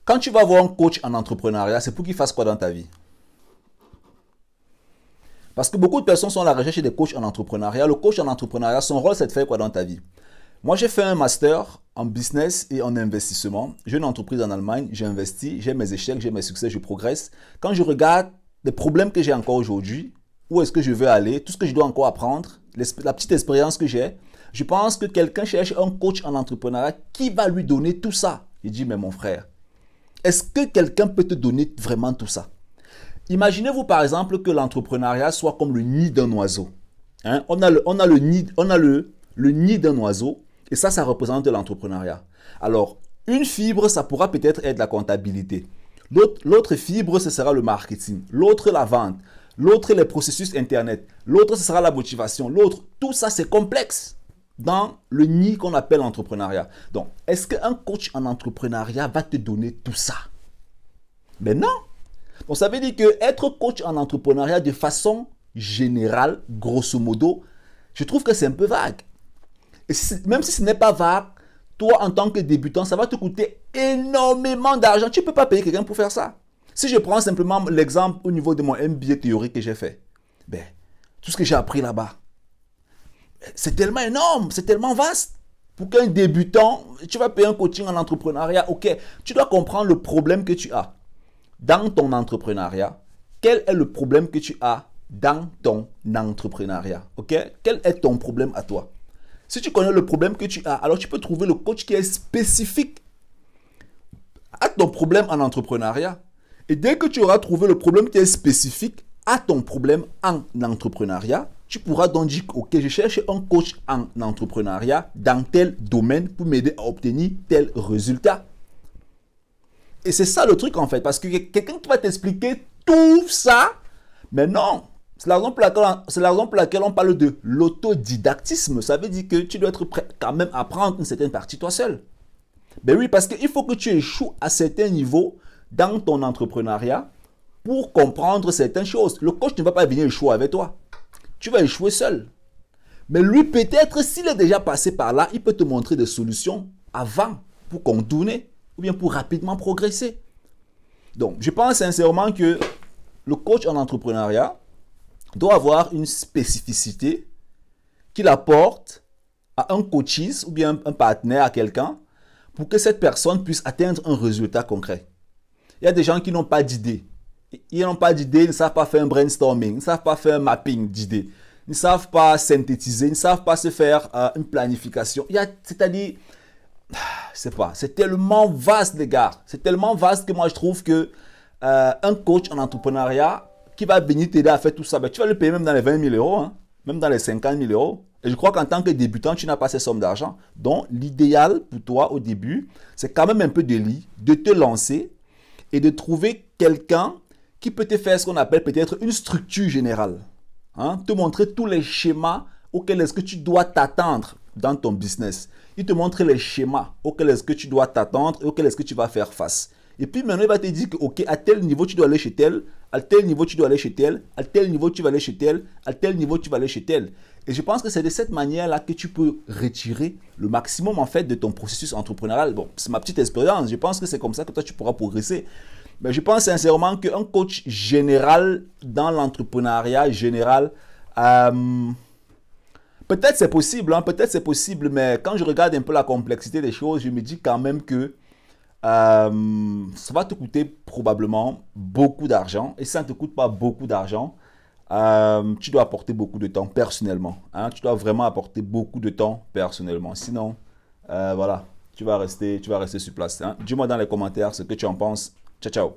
Quand tu vas voir un coach en entrepreneuriat, c'est pour qu'il fasse quoi dans ta vie? Parce que beaucoup de personnes sont à la recherche des coachs en entrepreneuriat. Le coach en entrepreneuriat, son rôle, c'est de faire quoi dans ta vie? Moi, j'ai fait un master en business et en investissement. J'ai une entreprise en Allemagne, j'ai investi, j'ai mes échecs, j'ai mes succès, je progresse. Quand je regarde les problèmes que j'ai encore aujourd'hui, où est-ce que je veux aller, tout ce que je dois encore apprendre, la petite expérience que j'ai, je pense que quelqu'un cherche un coach en entrepreneuriat qui va lui donner tout ça. Il dit, mais mon frère, est-ce que quelqu'un peut te donner vraiment tout ça? Imaginez-vous par exemple que l'entrepreneuriat soit comme le nid d'un oiseau. Hein? On a le nid d'un oiseau et ça représente l'entrepreneuriat. Alors, une fibre, ça pourra peut-être être la comptabilité. L'autre fibre, ce sera le marketing. L'autre, la vente. L'autre, les processus Internet. L'autre, ce sera la motivation. L'autre, tout ça, c'est complexe dans le nid qu'on appelle l'entrepreneuriat. Donc, est-ce qu'un coach en entrepreneuriat va te donner tout ça? Ben non. Donc, ça veut dire que être coach en entrepreneuriat de façon générale, grosso modo, je trouve que c'est un peu vague. Et même si ce n'est pas vague, toi, en tant que débutant, ça va te coûter énormément d'argent. Tu ne peux pas payer quelqu'un pour faire ça. Si je prends simplement l'exemple au niveau de mon MBA théorique que j'ai fait, ben, tout ce que j'ai appris là-bas, c'est tellement énorme, c'est tellement vaste. Pour qu'un débutant, tu vas payer un coaching en entrepreneuriat, ok, tu dois comprendre le problème que tu as dans ton entrepreneuriat. Quel est le problème que tu as dans ton entrepreneuriat, ok? Quel est ton problème à toi? Si tu connais le problème que tu as, alors tu peux trouver le coach qui est spécifique à ton problème en entrepreneuriat. Et dès que tu auras trouvé le problème qui est spécifique à ton problème en entrepreneuriat, tu pourras donc dire, ok, je cherche un coach en entrepreneuriat dans tel domaine pour m'aider à obtenir tel résultat. Et c'est ça le truc en fait, parce que quelqu'un qui va t'expliquer tout ça, mais non. C'est la raison pour laquelle on parle de l'autodidactisme. Ça veut dire que tu dois être prêt quand même à apprendre une certaine partie toi seul. Ben oui, parce qu'il faut que tu échoues à certains niveaux dans ton entrepreneuriat pour comprendre certaines choses. Le coach ne va pas venir échouer avec toi. Tu vas échouer seul. Mais lui, peut-être, s'il est déjà passé par là, il peut te montrer des solutions avant pour contourner ou bien pour rapidement progresser. Donc, je pense sincèrement que le coach en entrepreneuriat doit avoir une spécificité qu'il apporte à un coachiste ou bien un partenaire, à quelqu'un, pour que cette personne puisse atteindre un résultat concret. Il y a des gens qui n'ont pas d'idée. Ils n'ont pas d'idée, ils ne savent pas faire un brainstorming, ils ne savent pas faire un mapping d'idées, ils ne savent pas synthétiser, ils ne savent pas se faire une planification. C'est-à-dire, c'est tellement vaste, les gars. C'est tellement vaste que moi, je trouve que un coach en entrepreneuriat qui va venir t'aider à faire tout ça, ben, tu vas le payer même dans les 20 000 euros, hein, même dans les 50 000 euros. Et je crois qu'en tant que débutant, tu n'as pas ces sommes d'argent. Donc, l'idéal pour toi au début, c'est quand même un peu de te lancer et de trouver quelqu'un qui peut te faire ce qu'on appelle peut-être une structure générale. Hein, te montrer tous les schémas auxquels est-ce que tu dois t'attendre dans ton business. Il te montre les schémas auxquels est-ce que tu dois t'attendre et auxquels est-ce que tu vas faire face. Et puis maintenant, il va te dire que, ok, à tel niveau, tu dois aller chez tel, à tel niveau, tu dois aller chez tel, à tel niveau, tu vas aller chez tel, à tel niveau, tu vas aller chez tel. Et je pense que c'est de cette manière-là que tu peux retirer le maximum, en fait, de ton processus entrepreneurial. Bon, c'est ma petite expérience. Je pense que c'est comme ça que toi, tu pourras progresser. Mais je pense sincèrement qu'un coach général dans l'entrepreneuriat général, peut-être c'est possible, hein, peut-être c'est possible, mais quand je regarde un peu la complexité des choses, je me dis quand même que ça va te coûter probablement beaucoup d'argent. Et si ça ne te coûte pas beaucoup d'argent, tu dois apporter beaucoup de temps personnellement. Hein, tu dois vraiment apporter beaucoup de temps personnellement. Sinon, voilà, tu vas rester sur place. Hein. Dis-moi dans les commentaires ce que tu en penses. Ciao, ciao.